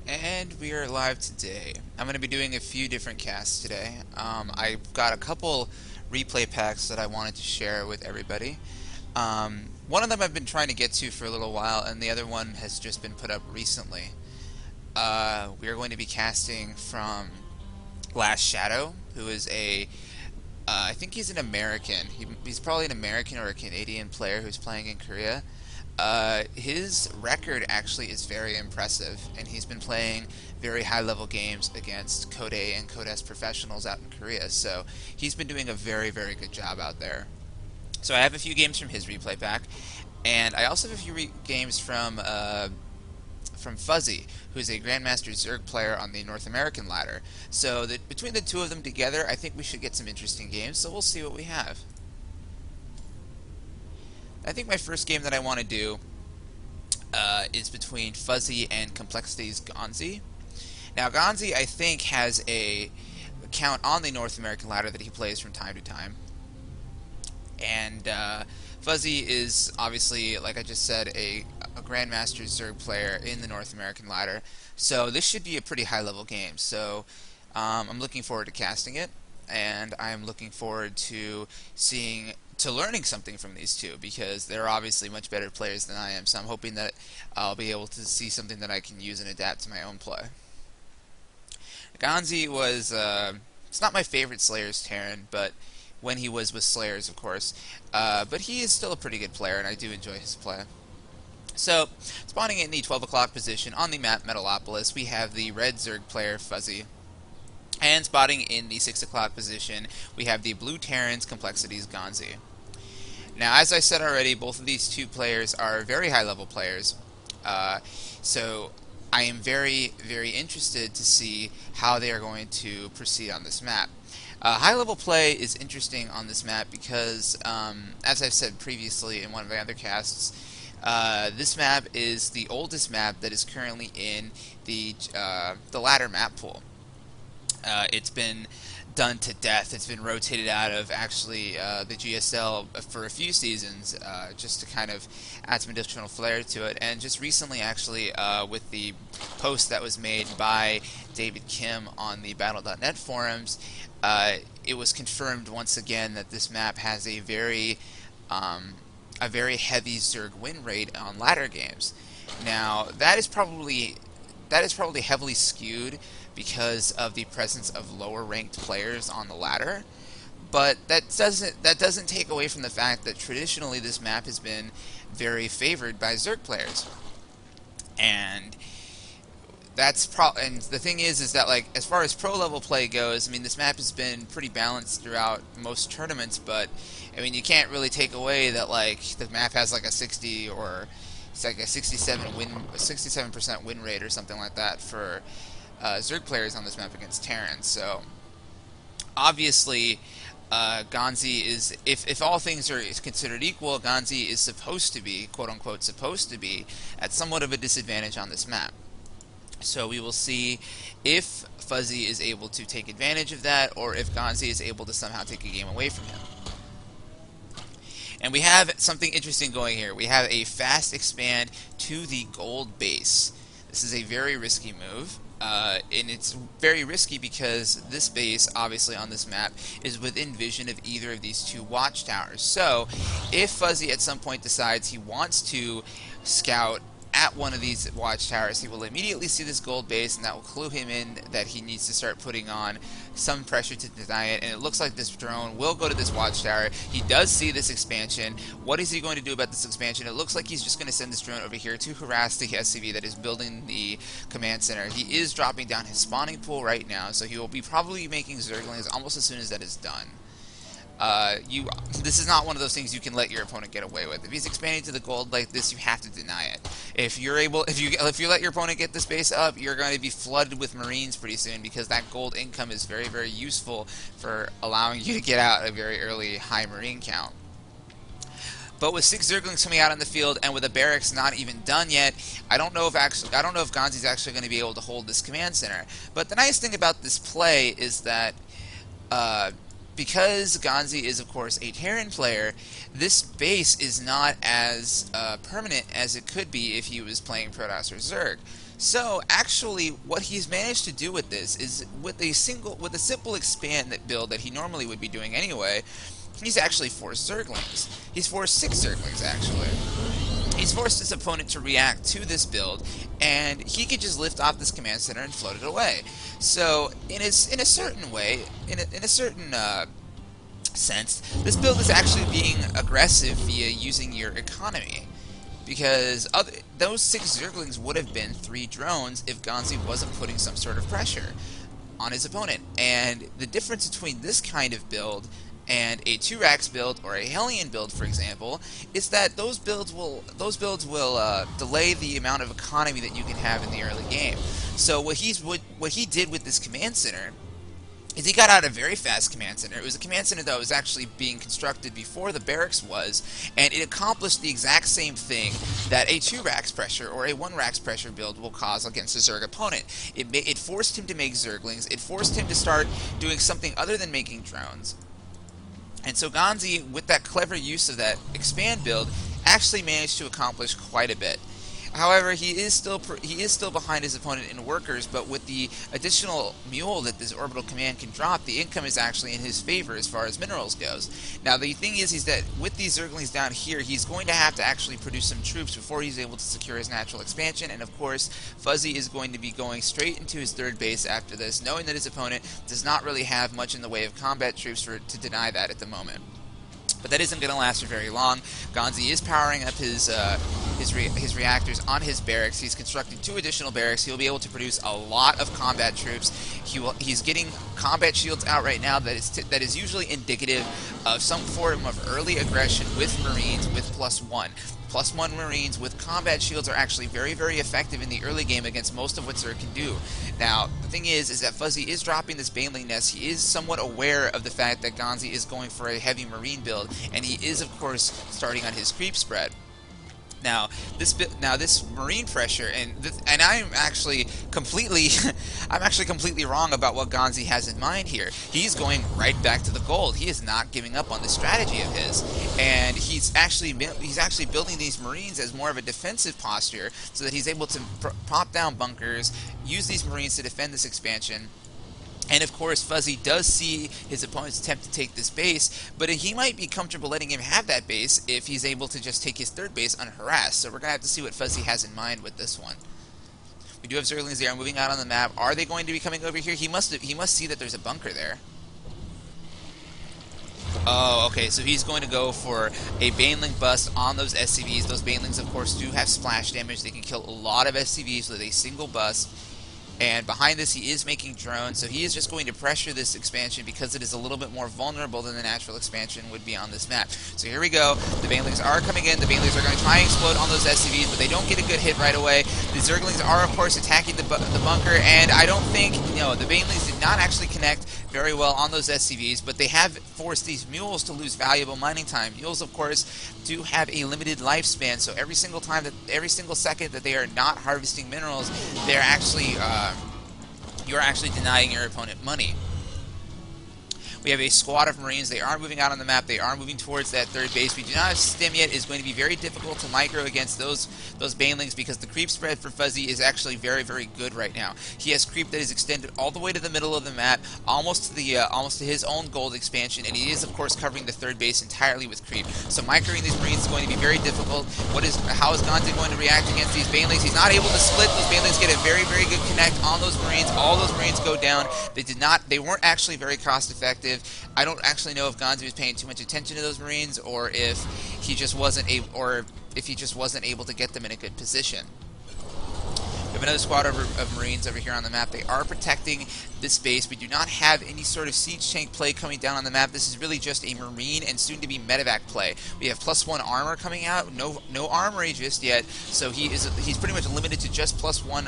And we are live today. I'm going to be doing a few different casts today. I've got a couple replay packs that I wanted to share with everybody. One of them I've been trying to get to for a little while, and the other one has just been put up recently. We are going to be casting from Last Shadow, who is I think he's an American. He's probably an American or a Canadian player who's playing in Korea. His record actually is very impressive, and he's been playing very high-level games against Code and Code S professionals out in Korea. So he's been doing a very, very good job out there. So I have a few games from his replay pack, and I also have a few games from Fuzzy, who's a Grandmaster Zerg player on the North American ladder. So between the two of them together, I think we should get some interesting games. So we'll see what we have. I think my first game that I want to do is between Fuzzy and Complexity's Ganzi. Now, Ganzi, I think, has a account on the North American ladder that he plays from time to time. And Fuzzy is obviously, like I just said, a Grandmaster Zerg player in the North American ladder. So this should be a pretty high-level game. So I'm looking forward to casting it, and I'm looking forward to learning something from these two, because they're obviously much better players than I am. So I'm hoping that I'll be able to see something that I can use and adapt to my own play. Ganzi was it's not my favorite Slayer's Terran, but when he was with Slayers, of course. But he is still a pretty good player, and I do enjoy his play. So, spawning in the 12 o'clock position on the map Metalopolis, we have the red Zerg player Fuzzy. And spotting in the 6 o'clock position, we have the blue Terran's Complexity's Ganzi. Now, as I said already, both of these two players are very high-level players. So I am very, very interested to see how they are going to proceed on this map. High-level play is interesting on this map because, as I've said previously in one of my other casts, this map is the oldest map that is currently in the ladder map pool. It's been done to death. It's been rotated out of actually the GSL for a few seasons, just to kind of add some additional flair to it. And just recently, actually, with the post that was made by David Kim on the Battle.net forums, it was confirmed once again that this map has a very heavy Zerg win rate on ladder games. Now that is probably heavily skewed because of the presence of lower ranked players on the ladder, but that doesn't take away from the fact that traditionally this map has been very favored by Zerg players. And and the thing is that, like, as far as pro level play goes, I mean, this map has been pretty balanced throughout most tournaments, but I mean, you can't really take away that, like, the map has like a 60 or it's like a 67% win rate or something like that for Zerg players on this map against Terrans. So obviously, Ganzi is, if all things are considered equal, Ganzi is supposed to be, quote unquote, supposed to be at somewhat of a disadvantage on this map. So we will see if Fuzzy is able to take advantage of that, or if Ganzi is able to somehow take a game away from him. And we have something interesting going here. We have a fast expand to the gold base. This is a very risky move. And it's very risky because this base, obviously on this map, is within vision of either of these two watchtowers. So, if Fuzzy at some point decides he wants to scout at one of these watchtowers, he will immediately see this gold base, and that will clue him in that he needs to start putting on some pressure to deny it. And it looks like this drone will go to this watchtower. He does see this expansion. What is he going to do about this expansion? It looks like he's just going to send this drone over here to harass the SCV that is building the command center. He is dropping down his spawning pool right now, so he will be probably making Zerglings almost as soon as that is done. This is not one of those things you can let your opponent get away with. If he's expanding to the gold like this, you have to deny it. If you let your opponent get this base up, you're going to be flooded with Marines pretty soon, because that gold income is very, very useful for allowing you to get out a very early high Marine count. But with 6 Zerglings coming out on the field and with a barracks not even done yet, I don't know if Ganzi's actually going to be able to hold this command center. But the nice thing about this play is that because Ganzi is, of course, a Terran player, this base is not as permanent as it could be if he was playing Protoss or Zerg. So actually, what he's managed to do with this is with a simple expand that build that he normally would be doing anyway. He's actually forced Zerglings. He's forced 6 Zerglings actually. He's forced his opponent to react to this build, and he could just lift off this command center and float it away. So in a certain way, in a certain sense, this build is actually being aggressive via using your economy. Because those 6 Zerglings would have been 3 drones if Ganzi wasn't putting some sort of pressure on his opponent. And the difference between this kind of build and a 2-Rax build or a Hellion build, for example, is that those builds will delay the amount of economy that you can have in the early game. So what he did with this command center is he got out a very fast command center. It was a command center that was actually being constructed before the barracks was, and it accomplished the exact same thing that a 2-Rax pressure or a 1-Rax pressure build will cause against a Zerg opponent. It forced him to make Zerglings. It forced him to start doing something other than making drones. And so Ganzi, with that clever use of that expand build, actually managed to accomplish quite a bit. However, he is still behind his opponent in workers, but with the additional mule that this orbital command can drop, the income is actually in his favor as far as minerals goes. Now, the thing is that with these Zerglings down here, he's going to have to actually produce some troops before he's able to secure his natural expansion, and of course, Fuzzy is going to be going straight into his 3rd base after this, knowing that his opponent does not really have much in the way of combat troops to deny that at the moment. But that isn't going to last for very long. Ganzi is powering up his reactors on his barracks. He's constructing 2 additional barracks. He'll be able to produce a lot of combat troops. He's getting combat shields out right now that is usually indicative of some form of early aggression with Marines with +1. +1 Marines with combat shields are actually very, very effective in the early game against most of what Zerg can do. Now, the thing is that Fuzzy is dropping this Baneling Nest. He is somewhat aware of the fact that Ganzi is going for a heavy Marine build, and he is, of course, starting on his creep spread. Now this Marine pressure, and I'm actually completely wrong about what Ganzi has in mind here. He's going right back to the gold. He is not giving up on the strategy of his, and he's actually building these Marines as more of a defensive posture, so that he's able to prop down bunkers, use these Marines to defend this expansion. And of course, Fuzzy does see his opponent's attempt to take this base, but he might be comfortable letting him have that base if he's able to just take his 3rd base unharassed. So we're going to have to see what Fuzzy has in mind with this one. We do have Zerglings there moving out on the map. Are they going to be coming over here? He must see that there's a bunker there. Oh, okay, so he's going to go for a Baneling bust on those SCVs. Those Banelings, of course, do have splash damage. They can kill a lot of SCVs with a single bust. And behind this, he is making drones, so he is just going to pressure this expansion because it is a little bit more vulnerable than the natural expansion would be on this map. So here we go. The Banelings are coming in. The Banelings are going to try and explode on those SCVs, but they don't get a good hit right away. The Zerglings are, of course, attacking the bunker, and I don't think, the Banelings did not actually connect very well on those SCVs, but they have forced these mules to lose valuable mining time. Mules, of course, do have a limited lifespan, so every single second that they are not harvesting minerals, they're actually you're actually denying your opponent money. We have a squad of Marines. They are moving out on the map. They are moving towards that 3rd base. We do not have stim yet. It's going to be very difficult to micro against those Banelings because the creep spread for Fuzzy is actually very, very good right now. He has creep that is extended all the way to the middle of the map, almost to his own gold expansion, and he is, of course, covering the 3rd base entirely with creep. So microing these Marines is going to be very difficult. How is Ganzi going to react against these Banelings? He's not able to split. Those Banelings get a very, very good connect on those Marines. All those Marines go down. They weren't actually very cost effective. I don't actually know if Ganzi was paying too much attention to those Marines, or if he just wasn't able to get them in a good position. We have another squad of Marines over here on the map. They are protecting this base. We do not have any sort of siege tank play coming down on the map. This is really just a Marine and soon-to-be medevac play. We have +1 armor coming out. No armory just yet, so he's pretty much limited to just +1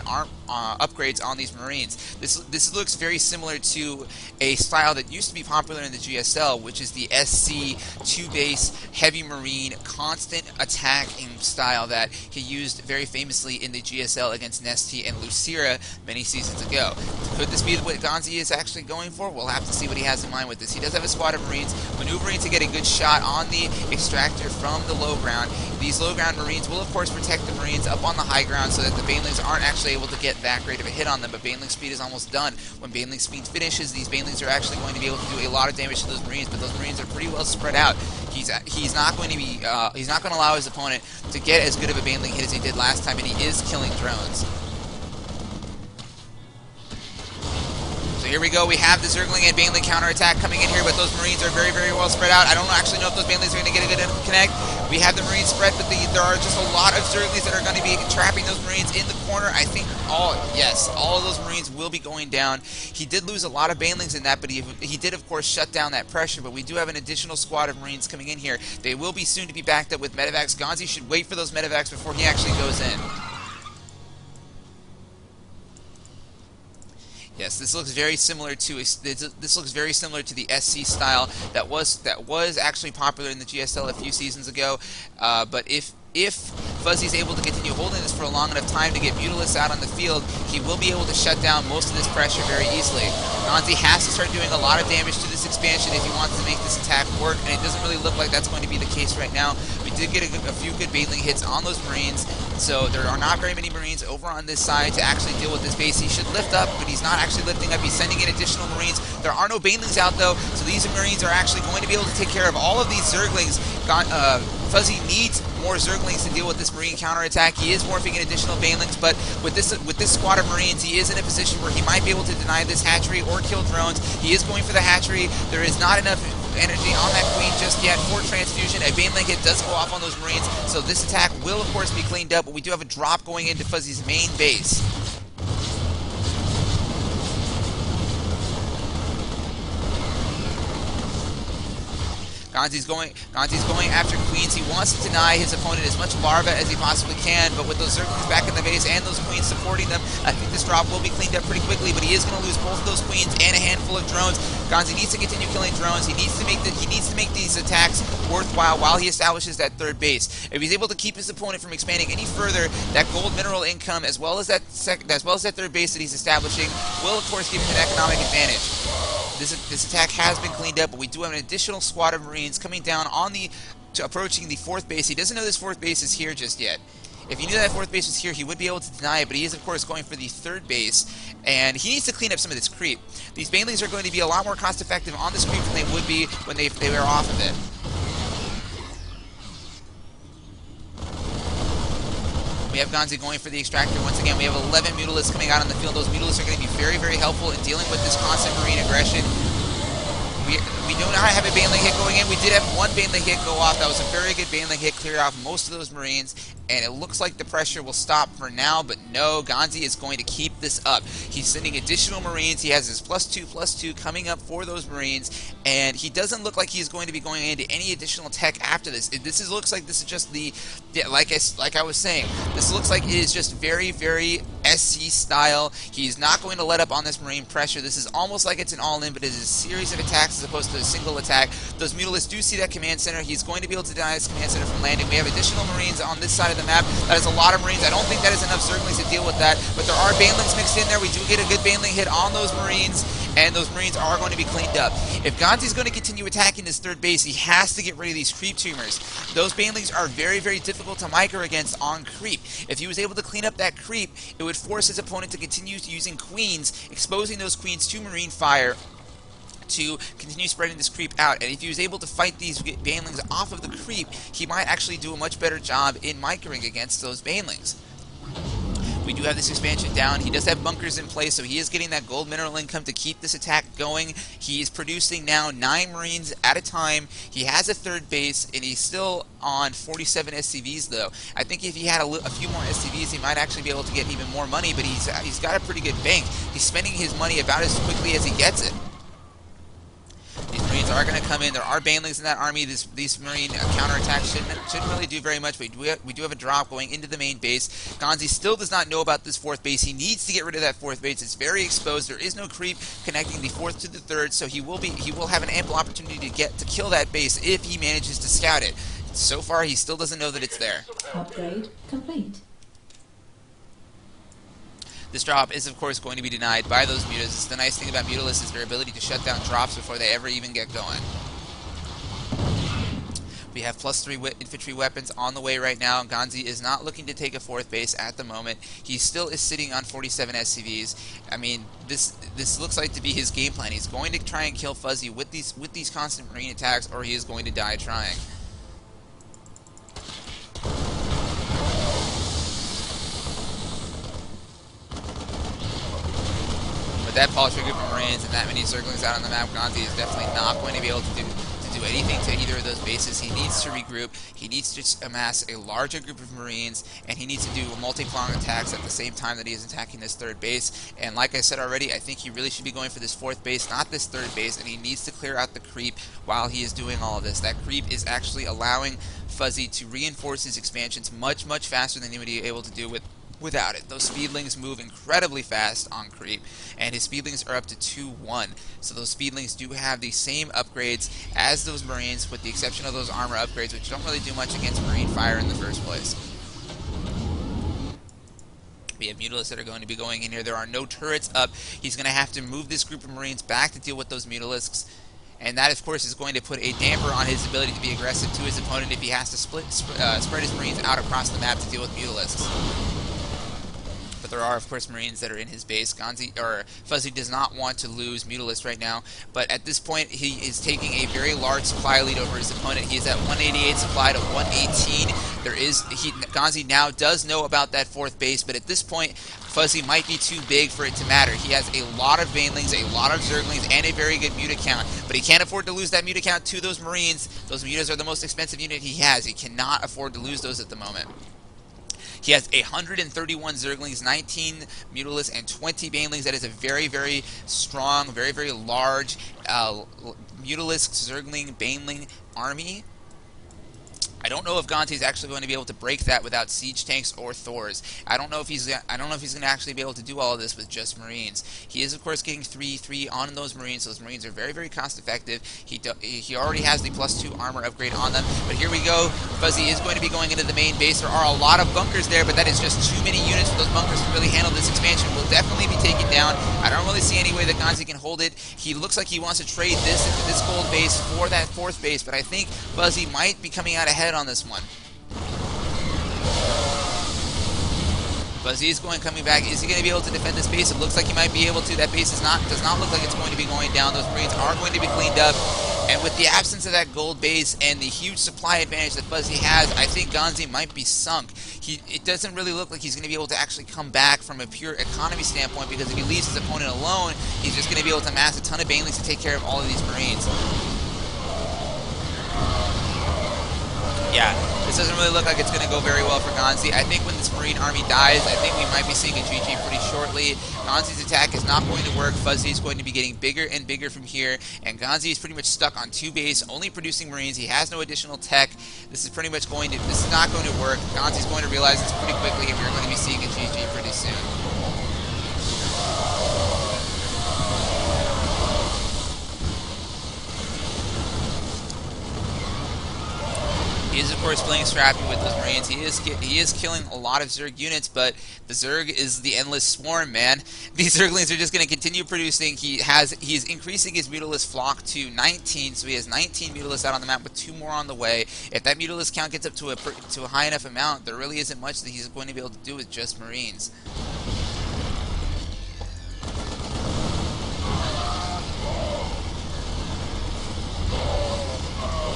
upgrades on these Marines. This looks very similar to a style that used to be popular in the GSL, which is the SC 2-base heavy Marine constant attacking style that he used very famously in the GSL against Nesty and Lucira many seasons ago. Could this be what Ganzi is actually going for. We'll have to see what he has in mind with this. He does have a squad of Marines maneuvering to get a good shot on the extractor from the low ground. These low ground Marines will, of course, protect the Marines up on the high ground so that the Banelings aren't actually able to get that great of a hit on them, but Baneling speed is almost done. When Baneling speed finishes, these Banelings are actually going to be able to do a lot of damage to those Marines, but those Marines are pretty well spread out. He's not going to allow his opponent to get as good of a Baneling hit as he did last time, and he is killing drones. So here we go. We have the Zergling and Baneling counterattack coming in here, but those Marines are very, very well spread out. I don't actually know if those Banelings are going to get a good connect. We have the Marines spread, but there are just a lot of Zerglings that are going to be trapping those Marines in the corner. I think all of those Marines will be going down. He did lose a lot of Banelings in that, but he did, of course, shut down that pressure. But we do have an additional squad of Marines coming in here. They will be soon to be backed up with medevacs. Ganzi should wait for those medevacs before he actually goes in. Yes, this looks very similar to the SC style that was actually popular in the GSL a few seasons ago. But if Fuzzy's able to continue holding this for a long enough time to get Mutalisks out on the field, he will be able to shut down most of this pressure very easily. Ganzi has to start doing a lot of damage to this expansion if he wants to make this attack work, and it doesn't really look like that's going to be the case right now. We did get a few good Baneling hits on those Marines, so there are not very many Marines over on this side to actually deal with this base. He should lift up, but he's not actually lifting up. He's sending in additional Marines. There are no Banelings out, though, so these Marines are actually going to be able to take care of all of these Zerglings. Fuzzy needs more Zerglings to deal with this Marine counterattack. He is morphing in additional Banelings, but with this squad of Marines, he is in a position where he might be able to deny this hatchery or kill drones. He is going for the hatchery. There is not enough energy on that Queen just yet for transfusion. A Baneling hit does go off on those Marines, so this attack will, of course, be cleaned up, but we do have a drop going into Fuzzy's main base. Ganzi's going after Queens. He wants to deny his opponent as much larva as he possibly can, but with those Zerglings back in the base and those Queens supporting them, I think this drop will be cleaned up pretty quickly, but he is going to lose both of those Queens and a handful of drones. Ganzi needs to continue killing drones. He needs to make these attacks worthwhile while he establishes that third base. If he's able to keep his opponent from expanding any further, that gold mineral income as well as that third base that he's establishing will, of course, give him an economic advantage. This attack has been cleaned up, but we do have an additional squad of Marines coming down on approaching the fourth base. He doesn't know this fourth base is here just yet. If he knew that fourth base was here, he would be able to deny it, but he is, of course, going for the third base, and he needs to clean up some of this creep. These Banelings are going to be a lot more cost-effective on this creep than they would be when they were off of it. We have Ganzi going for the extractor. Once again, we have 11 Mutalisks coming out on the field. Those Mutalisks are going to be very, very helpful in dealing with this constant Marine aggression. We do not have a Baneling hit going in. We did have one Baneling hit go off. That was a very good Baneling hit, clear off most of those Marines, and it looks like the pressure will stop for now, but no, Ganzi is going to keep this up. He's sending additional Marines. He has his +2/+2 coming up for those Marines, and he doesn't look like he's going to be going into any additional tech after this. Looks like this is just like I was saying, this looks like it is just very, very SC style. He's not going to let up on this Marine pressure. This is almost like it's an all-in, but it is a series of attacks as opposed to a single attack. Those Mutalisks do see that command center. He's going to be able to deny this command center from landing. We have additional Marines on this side of the map. That is a lot of Marines. I don't think that is enough Zerglings to deal with that, but there are Banelings mixed in there. We do get a good Baneling hit on those Marines, and those Marines are going to be cleaned up. If Ganzi's going to continue attacking this third base, he has to get rid of these creep tumors. Those Banelings are very, very difficult to micro against on creep. If he was able to clean up that creep, it would force his opponent to continue using Queens, exposing those Queens to Marine fire to continue spreading this creep out. And if he was able to fight these Banelings off of the creep, he might actually do a much better job in microing against those Banelings. We do have this expansion down. He does have bunkers in place, so he is getting that gold mineral income to keep this attack going. He is producing now 9 Marines at a time. He has a third base, and he's still on 47 SCVs, though. I think if he had a few more SCVs, he might actually be able to get even more money, but he's got a pretty good bank. He's spending his money about as quickly as he gets it. These Marines are going to come in. There are Banelings in that army. These Marine counterattacks shouldn't really do very much, but we do have a drop going into the main base. Ganzi still does not know about this fourth base. He needs to get rid of that fourth base. It's very exposed. There is no creep connecting the fourth to the third, so he will have an ample opportunity to kill that base if he manages to scout it. So far, he still doesn't know that it's there. Upgrade complete. This drop is, of course, going to be denied by those Mutas. The nice thing about Mutalisks is their ability to shut down drops before they ever even get going. We have +3 infantry weapons on the way right now. Ganzi is not looking to take a 4th base at the moment. He still is sitting on 47 SCVs. I mean, this looks like to be his game plan. He's going to try and kill Fuzzy with these constant marine attacks, or he is going to die trying. With that paltry group of Marines and that many circlings out on the map, Ganzi is definitely not going to be able to do anything to either of those bases. He needs to regroup, he needs to amass a larger group of Marines, and he needs to do multi-pronged attacks at the same time that he is attacking this 3rd base. And like I said already, I think he really should be going for this 4th base, not this 3rd base, and he needs to clear out the creep while he is doing all of this. That creep is actually allowing Fuzzy to reinforce his expansions much, much faster than he would be able to do without it. Those speedlings move incredibly fast on creep, and his speedlings are up to 2-1. So those speedlings do have the same upgrades as those Marines, with the exception of those armor upgrades, which don't really do much against Marine fire in the first place. We have Mutalisks that are going to be going in here. There are no turrets up. He's going to have to move this group of Marines back to deal with those Mutalisks. And that, of course, is going to put a damper on his ability to be aggressive to his opponent if he has to spread his Marines out across the map to deal with Mutalisks. But there are, of course, Marines that are in his base. Fuzzy does not want to lose Mutalisks right now, but at this point, he is taking a very large supply lead over his opponent. He is at 188 supply to 118. Ganzi now does know about that 4th base, but at this point, Fuzzy might be too big for it to matter. He has a lot of Banelings, a lot of Zerglings, and a very good Muta count, but he can't afford to lose that Muta count to those Marines. Those Mutas are the most expensive unit he has. He cannot afford to lose those at the moment. He has 131 Zerglings, 19 Mutalisks, and 20 Banelings. That is a very, very strong, very, very large Mutalisk, Zergling, Baneling army. I don't know if Ganzi is actually going to be able to break that without siege tanks or Thors. I don't know if he's going to actually be able to do all of this with just Marines. He is, of course, getting 3 on those Marines. Those Marines are very, very cost effective. He already has the +2 armor upgrade on them. But here we go. Fuzzy is going to be going into the main base. There are a lot of bunkers there, but that is just too many units for those bunkers to really handle this expansion. Will definitely be taken down. I don't really see any way that Ganzi can hold it. He looks like he wants to trade this gold base for that 4th base, but I think Fuzzy might be coming out ahead on this one. Fuzzy is coming back. Is he going to be able to defend this base? It looks like he might be able to. That base does not look like it's going to be going down. Those Marines are going to be cleaned up. And with the absence of that gold base and the huge supply advantage that Fuzzy has, I think Ganzi might be sunk. It doesn't really look like he's going to be able to actually come back from a pure economy standpoint, because if he leaves his opponent alone, he's just going to be able to amass a ton of Banelings to take care of all of these Marines. Yeah, this doesn't really look like it's going to go very well for Ganzi. I think when this Marine army dies, I think we might be seeing a GG pretty shortly. Ganzi's attack is not going to work. Fuzzy is going to be getting bigger and bigger from here, and Ganzi is pretty much stuck on 2 base, only producing Marines. He has no additional tech. This is not going to work. Ganzi's going to realize this pretty quickly, and we're going to be seeing a GG pretty soon. He is, of course, playing scrappy with those Marines. He is killing a lot of Zerg units, but the Zerg is the endless swarm, man. These Zerglings are just going to continue producing. He is increasing his Mutalisk flock to 19, so he has 19 Mutalisks out on the map with 2 more on the way. If that Mutalisk count gets up to a high enough amount, there really isn't much that he's going to be able to do with just Marines.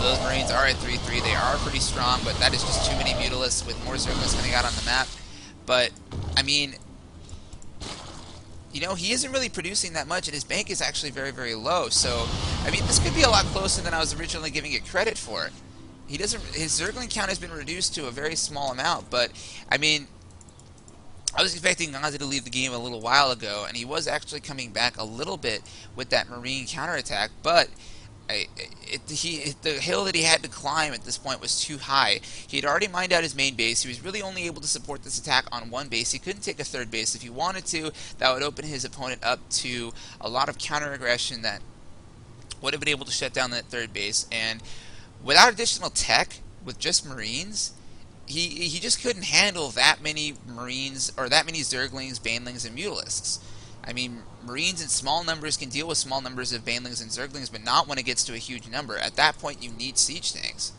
Those Marines are at 3-3. They are pretty strong, but that is just too many Mutalisks with more Zerglings coming out on the map. But, I mean, you know, he isn't really producing that much, and his bank is actually very, very low. So, I mean, this could be a lot closer than I was originally giving it credit for. His Zergling count has been reduced to a very small amount, but, I mean, I was expecting Ganzi to leave the game a little while ago, and he was actually coming back a little bit with that Marine counterattack, but the hill that he had to climb at this point was too high. He had already mined out his main base. He was really only able to support this attack on 1 base. He couldn't take a 3rd base. If he wanted to, that would open his opponent up to a lot of counter aggression that would have been able to shut down that 3rd base. And without additional tech, with just Marines, he just couldn't handle that many Marines or that many Zerglings, Banelings, and Mutalisks. I mean, Marines in small numbers can deal with small numbers of Banelings and Zerglings, but not when it gets to a huge number. At that point, you need siege tanks.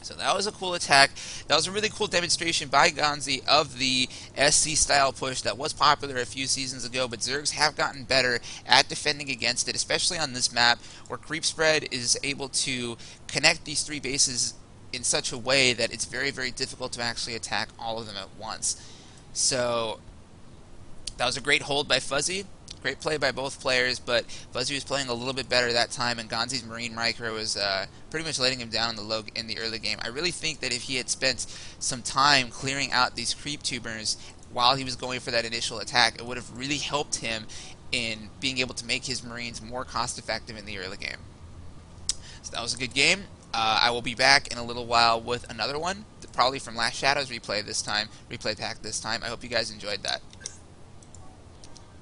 So that was a cool attack. That was a really cool demonstration by Ganzi of the SC style push that was popular a few seasons ago, but Zergs have gotten better at defending against it, especially on this map where creep spread is able to connect these three bases in such a way that it's very, very difficult to actually attack all of them at once. So that was a great hold by Fuzzy. Great play by both players, but Fuzzy was playing a little bit better that time, and Ganzi's Marine Micro was pretty much letting him down in the early game. I really think that if he had spent some time clearing out these creep tubers while he was going for that initial attack, it would have really helped him in being able to make his Marines more cost-effective in the early game. So that was a good game. I will be back in a little while with another one, probably from Last Shadows replay pack this time. I hope you guys enjoyed that.